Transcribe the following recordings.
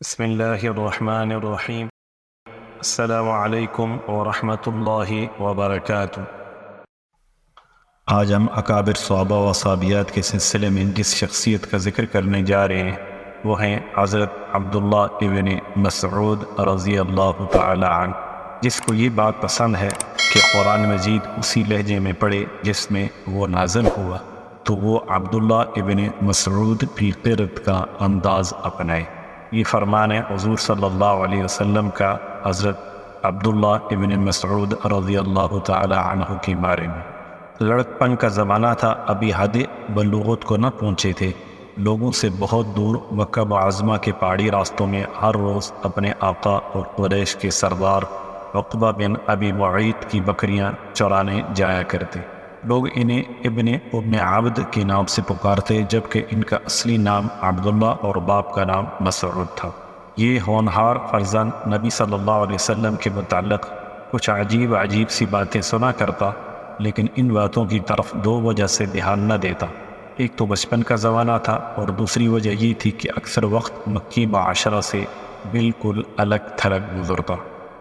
بسم اللہ الرحمن الرحیم۔ السلام علیکم ورحمۃ اللہ وبرکاتہ۔ آج ہم اکابر صحابہ و صحابیات کے سلسلے میں جس شخصیت کا ذکر کرنے جا رہے ہیں وہ ہیں حضرت عبداللہ ابن مسعود رضی اللہ تعالی عنہ، جس کو یہ بات پسند ہے کہ قرآن مجید اسی لہجے میں پڑھے جس میں وہ نازل ہوا، تو وہ عبداللہ ابن مسعود کی قرت کا انداز اپنائے۔ یہ فرمان ہے حضور صلی اللہ علیہ وسلم کا حضرت عبداللہ ابن مسعود رضی اللہ تعالی عنہ کے بارے میں۔ لڑکپن کا زمانہ تھا، ابھی حد بلوغت کو نہ پہنچے تھے۔ لوگوں سے بہت دور مکہ معظمہ کے پہاڑی راستوں میں ہر روز اپنے آقا اور قریش کے سردار عقبہ بن ابی معیط کی بکریاں چرانے جایا کرتے۔ لوگ انہیں ابن عبد کے نام سے پکارتے، جبکہ ان کا اصلی نام عبداللہ اور باپ کا نام مسعود تھا۔ یہ ہونہار فرزند نبی صلی اللہ علیہ وسلم کے متعلق کچھ عجیب سی باتیں سنا کرتا، لیکن ان باتوں کی طرف دو وجہ سے دھیان نہ دیتا۔ ایک تو بچپن کا زمانہ تھا، اور دوسری وجہ یہ تھی کہ اکثر وقت مکی معاشرہ سے بالکل الگ تھلگ گزرتا۔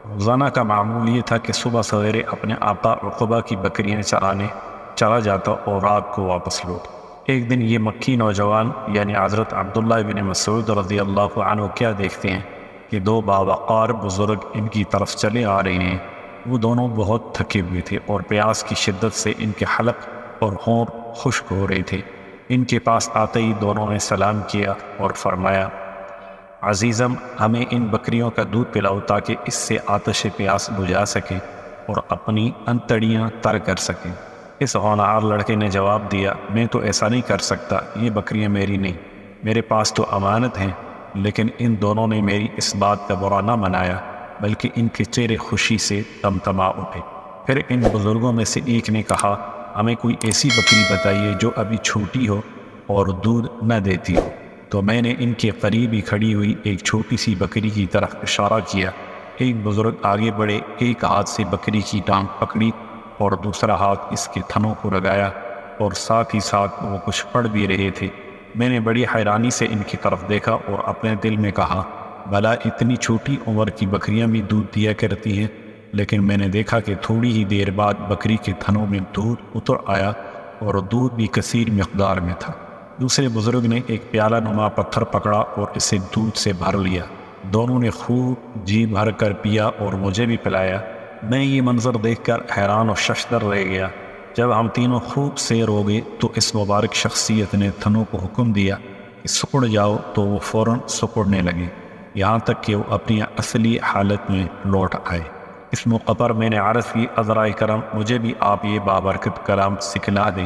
روزانہ کا معمول یہ تھا کہ صبح سویرے اپنے آقا عقبہ کی بکریاں چرانے چلا جاتا اور رات کو واپس لوٹ۔ ایک دن یہ مکی نوجوان یعنی حضرت عبداللہ ابن مسعود رضی اللہ عنہ کیا دیکھتے ہیں کہ دو باوقار بزرگ ان کی طرف چلے آ رہے ہیں۔ وہ دونوں بہت تھکے ہوئے تھے اور پیاس کی شدت سے ان کے حلق اور ہونٹ خشک ہو رہے تھے۔ ان کے پاس آتے ہی دونوں نے سلام کیا اور فرمایا، عزیزم، ہمیں ان بکریوں کا دودھ پلاؤ تاکہ اس سے آتش پیاس بجھا سکیں اور اپنی انتڑیاں تر کر سکیں۔ اس ہونہار لڑکے نے جواب دیا، میں تو ایسا نہیں کر سکتا، یہ بکریاں میری نہیں، میرے پاس تو امانت ہیں۔ لیکن ان دونوں نے میری اس بات کا برا نہ منایا، بلکہ ان کے چہرے خوشی سے تمتما اٹھے۔ پھر ان بزرگوں میں سے ایک نے کہا، ہمیں کوئی ایسی بکری بتائیے جو ابھی چھوٹی ہو اور دودھ نہ دیتی ہو۔ تو میں نے ان کے قریب ہی کھڑی ہوئی ایک چھوٹی سی بکری کی طرف اشارہ کیا۔ ایک بزرگ آگے بڑھے، ایک ہاتھ سے بکری کی ٹانگ پکڑی اور دوسرا ہاتھ اس کے تھنوں کو لگایا، اور ساتھ ہی ساتھ وہ کچھ پڑھ بھی رہے تھے۔ میں نے بڑی حیرانی سے ان کی طرف دیکھا اور اپنے دل میں کہا، بھلا اتنی چھوٹی عمر کی بکریاں بھی دودھ دیا کرتی ہیں؟ لیکن میں نے دیکھا کہ تھوڑی ہی دیر بعد بکری کے تھنوں میں دودھ اتر آیا اور دودھ بھی کثیر مقدار میں تھا۔ دوسرے بزرگ نے ایک پیالہ نما پتھر پکڑا اور اسے دودھ سے بھر لیا۔ دونوں نے خوب جی بھر کر پیا اور مجھے بھی پلایا۔ میں یہ منظر دیکھ کر حیران و ششدر رہ گیا۔ جب ہم تینوں خوب سیر ہو گئے تو اس مبارک شخصیت نے تھنوں کو حکم دیا کہ سکڑ جاؤ، تو وہ فوراً سکڑنے لگے، یہاں تک کہ وہ اپنی اصلی حالت میں لوٹ آئے۔ اس موقع پر میں نے عرض کی، عذرائے کرم، مجھے بھی آپ یہ بابرکت کلام سکھلا دیں۔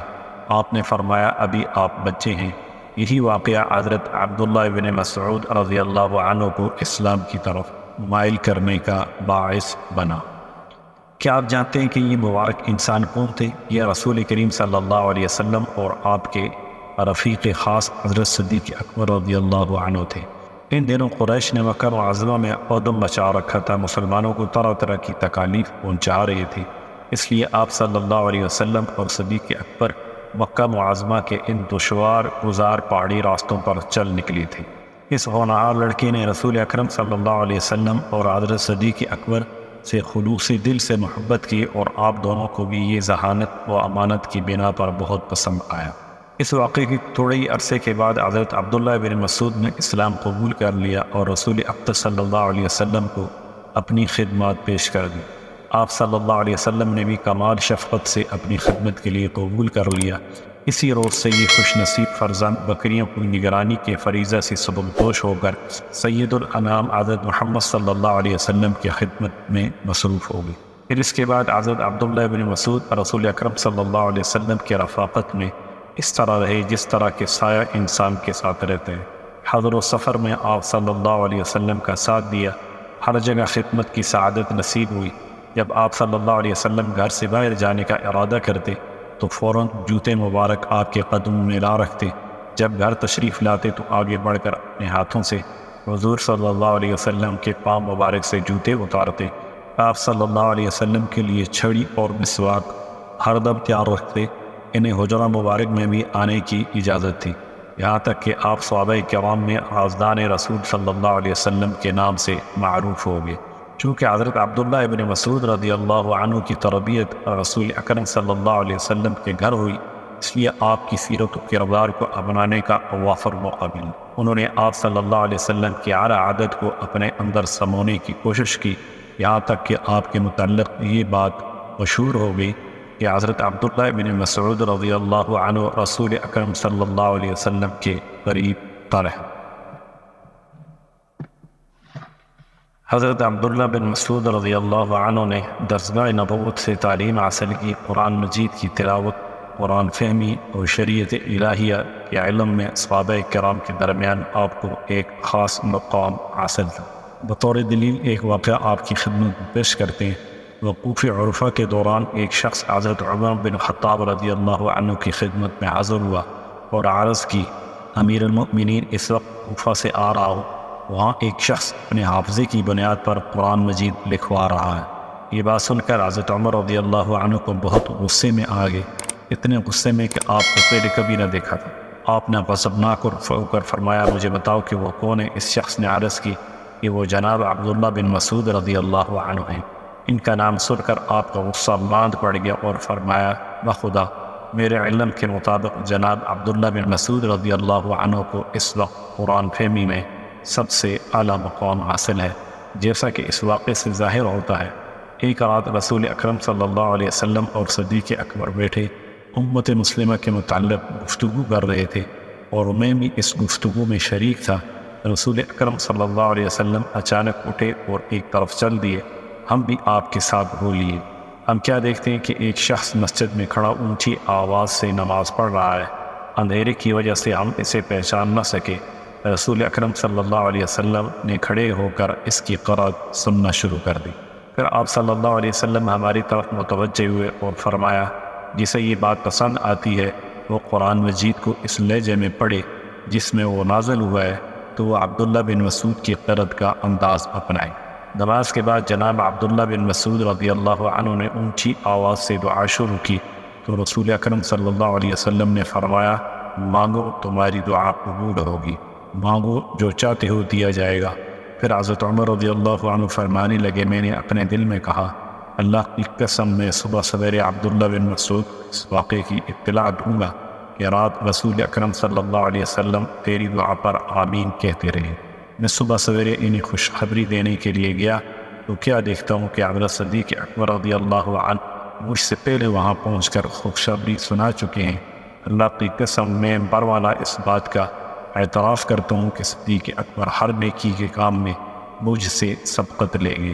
آپ نے فرمایا، ابھی آپ بچے ہیں۔ یہی واقعہ حضرت عبداللہ ابن مسعود رضی اللہ عنہ کو اسلام کی طرف مائل کرنے کا باعث بنا۔ کیا آپ جانتے ہیں کہ یہ مبارک انسان کون تھے؟ یہ رسول کریم صلی اللہ علیہ وسلم اور آپ کے رفیق خاص حضرت صدیق اکبر رضی اللہ عنہ تھے۔ ان دنوں قریش نے مکہ معظمہ میں عدم مچا رکھا تھا، مسلمانوں کو طرح طرح کی تکالیف پہنچا رہے تھے۔ اس لیے آپ صلی اللہ علیہ وسلم اور صدیق اکبر مکہ معظمہ کے ان دشوار گزار پہاڑی راستوں پر چل نکلی تھی۔ اس ہونہار لڑکے نے رسول اکرم صلی اللہ علیہ وسلم اور حضرت صدیق اکبر سے خلوص دل سے محبت کی، اور آپ دونوں کو بھی یہ ذہانت و امانت کی بنا پر بہت پسند آیا۔ اس واقعے کے تھوڑے ہی عرصے کے بعد حضرت عبداللہ بن مسعود نے اسلام قبول کر لیا اور رسول اقدس صلی اللہ علیہ وسلم کو اپنی خدمات پیش کر دی۔ آپ صلی اللہ علیہ وسلم نے بھی کمال شفقت سے اپنی خدمت کے لیے قبول کر لیا۔ اسی روز سے یہ خوش نصیب فرزند بکریوں کی نگرانی کے فریضہ سے سبکدوش ہو کر سید الانام حضرت محمد صلی اللہ علیہ وسلم کی خدمت میں مصروف ہو گئی۔ پھر اس کے بعد حضرت عبداللہ بن مسعود رسول اکرم صلی اللہ علیہ وسلم کے رفاقت میں اس طرح رہے جس طرح کے سایہ انسان کے ساتھ رہتے ہیں۔ حضر و سفر میں آپ صلی اللہ علیہ وسلم کا ساتھ دیا، ہر جگہ خدمت کی سعادت نصیب ہوئی۔ جب آپ صلی اللہ علیہ وسلم گھر سے باہر جانے کا ارادہ کرتے تو فوراً جوتے مبارک آپ کے قدموں میں لا رکھتے۔ جب گھر تشریف لاتے تو آگے بڑھ کر اپنے ہاتھوں سے حضور صلی اللہ علیہ وسلم کے پاؤں مبارک سے جوتے اتارتے۔ آپ صلی اللہ علیہ وسلم کے لیے چھڑی اور مسواک ہر دم تیار رکھتے۔ انہیں حجرہ مبارک میں بھی آنے کی اجازت تھی۔ یہاں تک کہ آپ صحابہ کرام میں رازدان رسول صلی اللہ علیہ وسلم کے نام سے معروف ہو گئے۔ چونکہ حضرت عبداللہ ابن مسعود رضی اللہ عنہ کی تربیت رسول اکرم صلی اللہ علیہ وسلم کے گھر ہوئی، اس لیے آپ کی سیرت و کردار کو اپنانے کا وافر موقع ملا۔ انہوں نے آپ صلی اللہ علیہ وسلم کی اعلیٰ عادت کو اپنے اندر سمونے کی کوشش کی، یہاں تک کہ آپ کے متعلق یہ بات مشہور ہو گئی کہ حضرت عبداللہ بن مسعود رضی اللہ عنہ رسول اکرم صلی اللہ علیہ وسلم کے قریب طرح۔ حضرت عبداللہ بن مسعود رضی اللہ عنہ نے درسگاہ نبوت سے تعلیم حاصل کی، قرآن مجید کی تلاوت، قرآن فہمی اور شریعت الہیہ کے علم میں صحابہ کرام کے درمیان آپ کو ایک خاص مقام حاصل تھا۔ بطور دلیل ایک واقعہ آپ کی خدمت میں پیش کرتے ہیں۔ وقوف عرفہ کے دوران ایک شخص حضرت عمر بن خطاب رضی اللہ عنہ کی خدمت میں حاضر ہوا اور عرض کی، امیر المؤمنین اس وقت عرفہ سے آ رہا ہوں، وہاں ایک شخص اپنے حافظے کی بنیاد پر قرآن مجید لکھوا رہا ہے۔ یہ بات سن کر حضرت عمر رضی اللہ عنہ کو بہت غصے میں آ گئے، اتنے غصے میں کہ آپ کو پہلے کبھی نہ دیکھا تھا۔ آپ نے غضبناک ہو کر فرمایا، مجھے بتاؤ کہ وہ کون ہے؟ اس شخص نے عرض کی کہ وہ جناب عبداللہ بن مسعود رضی اللہ عنہ ہیں۔ ان کا نام سن کر آپ کا غصہ باندھ پڑ گیا اور فرمایا، بخدا میرے علم کے مطابق جناب عبداللہ بن مسعود رضی اللہ عنہ کو اس وقت قرآن فہمی میں سب سے اعلیٰ مقام حاصل ہے، جیسا کہ اس واقعے سے ظاہر ہوتا ہے۔ ایک رات رسول اکرم صلی اللہ علیہ وسلم اور صدیق اکبر بیٹھے امت مسلمہ کے متعلق گفتگو کر رہے تھے اور میں بھی اس گفتگو میں شریک تھا۔ رسول اکرم صلی اللہ علیہ وسلم اچانک اٹھے اور ایک طرف چل دیے، ہم بھی آپ کے ساتھ ہو لیے۔ ہم کیا دیکھتے ہیں کہ ایک شخص مسجد میں کھڑا اونچی آواز سے نماز پڑھ رہا ہے، اندھیرے کی وجہ سے ہم اسے پہچان نہ سکے۔ رسول اکرم صلی اللہ علیہ وسلم نے کھڑے ہو کر اس کی قرأت سننا شروع کر دی۔ پھر آپ صلی اللہ علیہ وسلم ہماری طرف متوجہ ہوئے اور فرمایا، جسے یہ بات پسند آتی ہے وہ قرآن مجید کو اس لہجے میں پڑھے جس میں وہ نازل ہوا ہے، تو وہ عبداللہ بن مسعود کی قرأت کا انداز اپنائے۔ نماز کے بعد جناب عبداللہ بن مسعود رضی اللہ عنہ نے اونچی آواز سے دعا شروع کی تو رسول اکرم صلی اللہ علیہ وسلم نے فرمایا، مانگو تمہاری دعا قبول ہوگی، مانگو جو چاہتے ہو دیا جائے گا۔ پھر حضرت عمر رضی اللہ عنہ فرمانے لگے، میں نے اپنے دل میں کہا، اللہ کی قسم میں صبح سویرے عبداللہ بن مسعود اس واقعے کی اطلاع دوں گا کہ رات رسول اکرم صلی اللہ علیہ وسلم تیری دعا پر آمین کہتے رہے۔ میں صبح سویرے انہیں خوشخبری دینے کے لیے گیا تو کیا دیکھتا ہوں کہ حضرت صدیق اکبر رضی اللہ عنہ مجھ سے پہلے وہاں پہنچ کر خوشخبری سنا چکے ہیں۔ اللہ کی قسم میں بروالا اس بات کا اعتراف کرتا ہوں کہ صدیق اکبر ہر نیکی کے کام میں مجھ سے سبقت لے گئے۔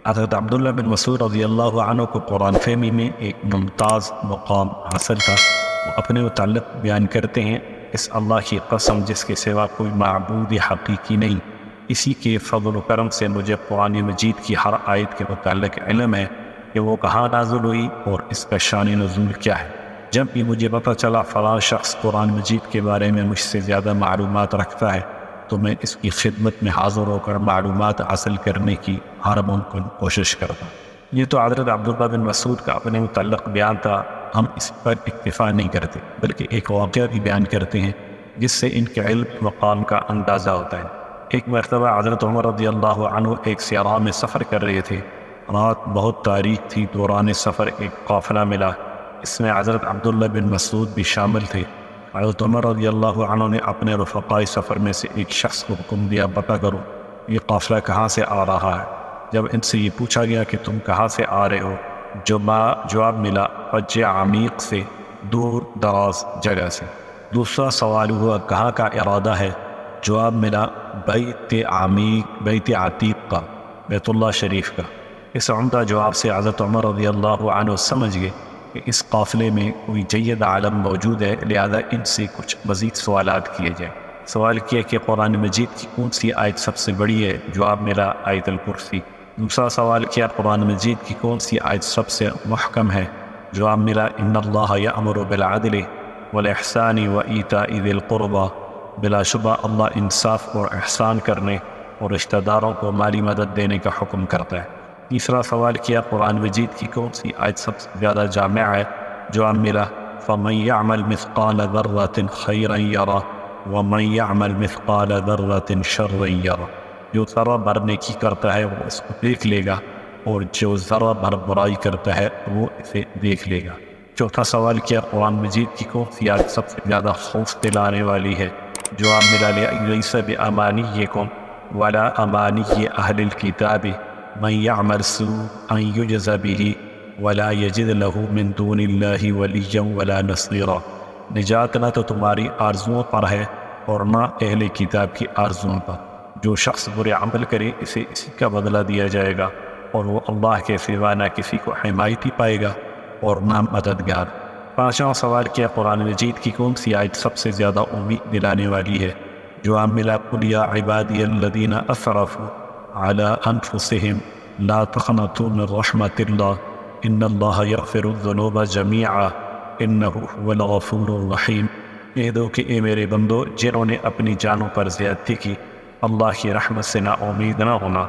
حضرت عبداللہ بن مسعود رضی اللہ عنہ کو قرآن فہمی میں ایک ممتاز مقام حاصل تھا۔ وہ اپنے متعلق بیان کرتے ہیں، اس اللہ کی قسم جس کے سوا کوئی معبود حقیقی نہیں، اسی کے فضل و کرم سے مجھے قرآن مجید کی ہر آیت کے متعلق علم ہے کہ وہ کہاں نازل ہوئی اور اس کا شان نزول کیا ہے۔ جب بھی مجھے پتہ چلا فلاں شخص قرآن مجید کے بارے میں مجھ سے زیادہ معلومات رکھتا ہے تو میں اس کی خدمت میں حاضر ہو کر معلومات حاصل کرنے کی ہر ممکن کوشش کرتا۔ یہ تو حضرت عبداللہ بن مسعود کا اپنے متعلق بیان تھا، ہم اس پر اکتفا نہیں کرتے بلکہ ایک واقعہ بھی بیان کرتے ہیں جس سے ان کے علم مقام کا اندازہ ہوتا ہے۔ ایک مرتبہ حضرت عمر رضی اللہ عنہ ایک سیارہ میں سفر کر رہے تھے، رات بہت تاریک تھی، دوران سفر ایک قافلہ ملا، اس میں حضرت عبداللہ بن مسعود بھی شامل تھے۔ حضرت عمر رضی اللہ عنہ نے اپنے رفقائے سفر میں سے ایک شخص کو حکم دیا، پتہ کرو یہ قافلہ کہاں سے آ رہا ہے۔ جب ان سے یہ پوچھا گیا کہ تم کہاں سے آ رہے ہو، جواب ملا، فج عمیق سے، دور دراز جگہ سے۔ دوسرا سوال ہوا، کہاں کا ارادہ ہے؟ جواب ملا، بیت عتیق کا، بیت اللہ شریف کا۔ اس عمدہ جواب سے حضرت عمر رضی اللہ عنہ سمجھ گئے کہ اس قافلے میں کوئی جید عالم موجود ہے، لہذا ان سے کچھ مزید سوالات کیے جائیں۔ سوال کیا کہ قرآن مجید کی کون سی آیت سب سے بڑی ہے؟ جواب ملا، آیت الکرسی۔ دوسرا سوال کیا قرآن مجید کی کون سی آیت سب سے محکم ہے؟ جواب ملا، ان اللہ یأمر بالعدل والاحسان وایتاء ذی القربى، بلا شبہ اللہ انصاف اور احسان کرنے اور رشتہ داروں کو مالی مدد دینے کا حکم کرتا ہے۔ تیسرا سوال کیا قرآن مجید کی کون سی آیت سب سے زیادہ جامع ہے؟ جواب ملا، فمن یعمل مثقال ذرۃ خیرا یرہ وَمَن يَعْمَلْ مِثْقَالَ ذَرَّةٍ شَرًّا يَرَهُ، جو ذرہ بھر نیکی کرتا ہے وہ اس کو دیکھ لے گا، اور جو ذرہ بھر برائی کرتا ہے وہ اسے دیکھ لے گا۔ چوتھا سوال کیا قرآن مجید کی کون سی آیت سب سے زیادہ خوف دلانے والی ہے؟ جواب ملا لیس بِأَمَانِيِّكُمْ وَلَا أَمَانِيِّ أَهْلِ الْكِتَابِ مَن يَعْمَلْ سُوءًا يُجْزَ بِهِ وَلَا يَجِدْ لَهُ مِن دُونِ اللَّهِ وَلِيًّا وَلَا نَصِيرًا۔ نجات نہ تو تمہاری آرزوؤں پر ہے اور نہ اہل کتاب کی آرزوؤں پر، جو شخص برے عمل کرے اسے اسی کا بدلہ دیا جائے گا، اور وہ اللہ کے سوا نہ کسی کو حمایتی پائے گا اور نہ مددگار۔ پانچواں سوال کیا قرآن مجید کی کون سی آیت سب سے زیادہ امید دلانے والی ہے؟ جواب ملا قُلْ يَا عِبَادِيَ الَّذِينَ أَسْرَفُوا عَلَىٰ أَنفُسِهِمْ لَا تَقْنَطُوا مِن رَحْمَةِ اللَّهِ إِنَّ اللَّهَ يَغْفِرُ الذُّنُوبَ جَمِيعًا إِنَّهُ هُوَ الْغَفُورُ الرَّحِيمُ۔ کہہ دو کہ اے میرے بندو جنہوں نے اپنی جانوں پر زیادتی کی، اللہ کی رحمت سے نا امید نہ ہونا،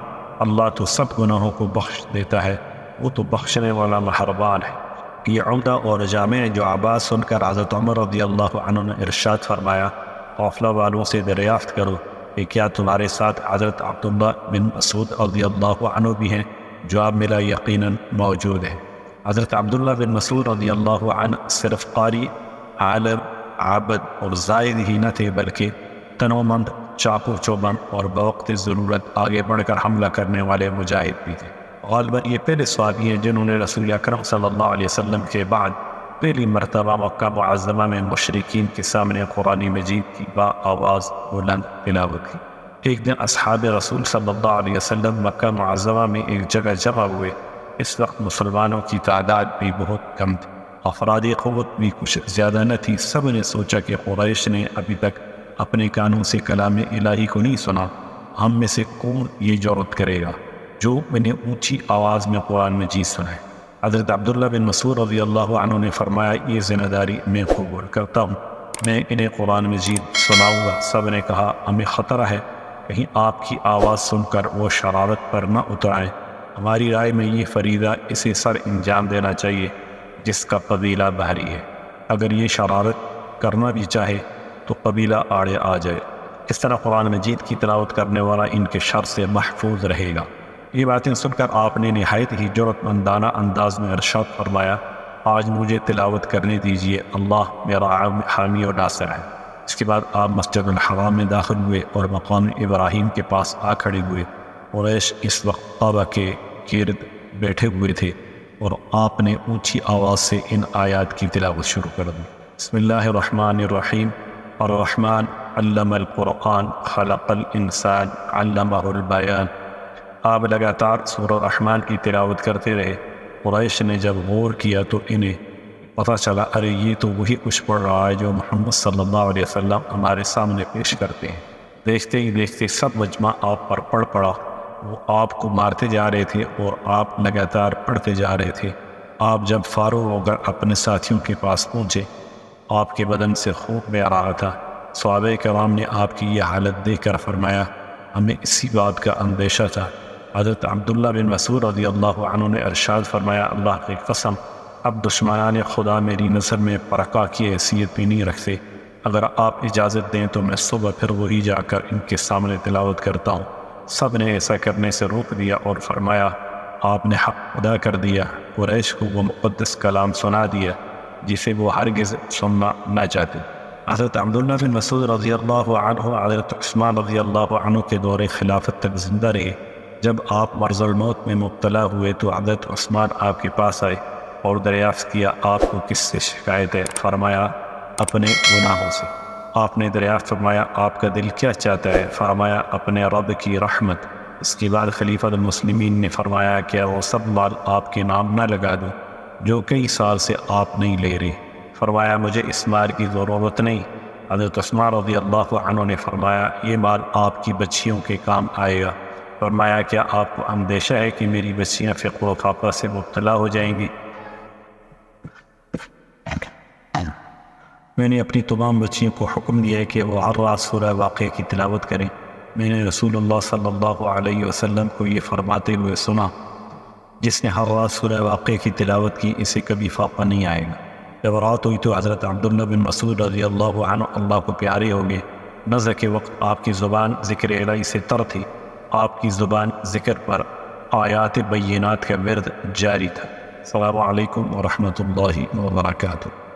اللہ تو سب گناہوں کو بخش دیتا ہے، وہ تو بخشنے والا مہربان ہے۔ یہ عمدہ اور جامع جوابات سن کر حضرت عمر رضی اللہ عنہ نے ارشاد فرمایا، قافلہ والوں سے دریافت کرو کہ کیا تمہارے ساتھ حضرت عبداللہ بن مسعود رضی اللہ عنہ بھی ہیں؟ جواب ملا یقیناً موجود ہے۔ حضرت عبداللہ بن مسعود رضی اللہ عنہ صرف قاری، عالم، عابد اور زاہد ہی نہ تھے، بلکہ تنومند، چاقو چوبند اور بوقت ضرورت آگے بڑھ کر حملہ کرنے والے مجاہد بھی تھے۔ غالباً یہ پہلے صحابی ہیں جنہوں نے رسول اکرم صلی اللہ علیہ وسلم کے بعد پہلی مرتبہ مکہ معظمہ میں مشرکین کے سامنے قرآن مجید کی با آواز بلند تلاوت کی۔ ایک دن اصحاب رسول صلی اللہ علیہ وسلم مکہ معظمہ میں ایک جگہ جمع ہوئے۔ اس وقت مسلمانوں کی تعداد بھی بہت کم تھی، افرادی قوت بھی کچھ زیادہ نہ تھی۔ سب نے سوچا کہ قریش نے ابھی تک اپنے کانوں سے کلام الہی کو نہیں سنا، ہم میں سے کون یہ جرأت کرے گا جو انہیں اونچی آواز میں قرآن مجید سنائے؟ حضرت عبداللہ بن مسعود رضی اللہ عنہ نے فرمایا، یہ ذمہ داری میں قبول کرتا ہوں، میں انہیں قرآن مجید سناؤں گا۔ سب نے کہا ہمیں خطرہ ہے کہیں آپ کی آواز سن کر وہ شرارت پر نہ اترائیں، ہماری رائے میں یہ فریضہ اسے سر انجام دینا چاہیے جس کا قبیلہ بھاری ہے، اگر یہ شرارت کرنا بھی چاہے تو قبیلہ آڑے آ جائے، اس طرح قرآن مجید کی تلاوت کرنے والا ان کے شر سے محفوظ رہے گا۔ یہ باتیں سن کر آپ نے نہایت ہی جرأت مندانہ انداز میں ارشاد فرمایا، آج مجھے تلاوت کرنے دیجیے، اللہ میرا حامی و ناصر ہے۔ اس کے بعد آپ مسجد الحرام میں داخل ہوئے اور مقام ابراہیم کے پاس آ کھڑے ہوئے۔ قریش اس وقت کعبہ کے گرد بیٹھے ہوئے تھے اور آپ نے اونچی آواز سے ان آیات کی تلاوت شروع کر دی۔ بسم اللہ الرحمن الرحیم، الرحمن علم القرآن خلق الانسان علمہ البیان۔ آپ لگاتار سورہ الرحمن کی تلاوت کرتے رہے۔ قریش نے جب غور کیا تو انہیں پتہ چلا، ارے یہ تو وہی کچھ پڑھ رہا ہے جو محمد صلی اللہ علیہ وسلم ہمارے سامنے پیش کرتے ہیں۔ دیکھتے ہی دیکھتے سب مجمع آپ پر پڑ پڑا، وہ آپ کو مارتے جا رہے تھے اور آپ لگاتار پڑھتے جا رہے تھے۔ آپ جب فارغ ہو کر اپنے ساتھیوں کے پاس پہنچے، آپ کے بدن سے خون بہہ رہا تھا۔ صحابہ کرام نے آپ کی یہ حالت دیکھ کر فرمایا، ہمیں اسی بات کا اندیشہ تھا۔ حضرت عبداللہ بن مسعود رضی اللہ عنہ نے ارشاد فرمایا، اللہ کی قسم، اب دشمنان خدا میری نظر میں پرکا کی حیثیت بھی نہیں رکھتے، اگر آپ اجازت دیں تو میں صبح پھر وہی جا کر ان کے سامنے تلاوت کرتا ہوں۔ سب نے ایسا کرنے سے روک دیا اور فرمایا، آپ نے حق ادا کر دیا، قریش کو وہ مقدس کلام سنا دیا جسے وہ ہرگز سننا نہ چاہتے۔ حضرت عبداللہ بن مسعود رضی اللہ عنہ حضرت عثمان رضی اللہ عنہ کے دور خلافت تک زندہ رہے۔ جب آپ مرض الموت میں مبتلا ہوئے تو حضرت عثمان آپ کے پاس آئے اور دریافت کیا، آپ کو کس سے شکایت ہے؟ فرمایا، اپنے گناہوں سے۔ آپ نے دریافت فرمایا، آپ کا دل کیا چاہتا ہے؟ فرمایا، اپنے رب کی رحمت۔ اس کے بعد خلیفۃ المسلمین نے فرمایا، کیا وہ سب مال آپ کے نام نہ لگا دوں جو کئی سال سے آپ نہیں لے رہے؟ فرمایا، مجھے اس مال کی ضرورت نہیں۔ حضرت عثمان رضی اللہ عنہ نے فرمایا، یہ مال آپ کی بچیوں کے کام آئے گا۔ فرمایا، کیا آپ کو اندیشہ ہے کہ میری بچیاں فقر و فاقہ سے مبتلا ہو جائیں گی؟ میں نے اپنی تمام بچیوں کو حکم دیا ہے کہ وہ ہر رات سورہ واقعہ کی تلاوت کریں۔ میں نے رسول اللہ صلی اللہ علیہ وسلم کو یہ فرماتے ہوئے سنا، جس نے ہر رات سورہ واقعہ کی تلاوت کی اسے کبھی فاقہ نہیں آئے گا۔ جب رات ہوئی تو حضرت عبداللہ بن مسعود رضی اللہ عنہ اللہ کو پیارے ہو گئے نزع کے وقت آپ کی زبان ذکر الہی سے تر تھی، آپ کی زبان ذکر پر آیات بینات کا ورد جاری تھا۔ السلام علیکم ورحمۃ اللہ وبرکاتہ۔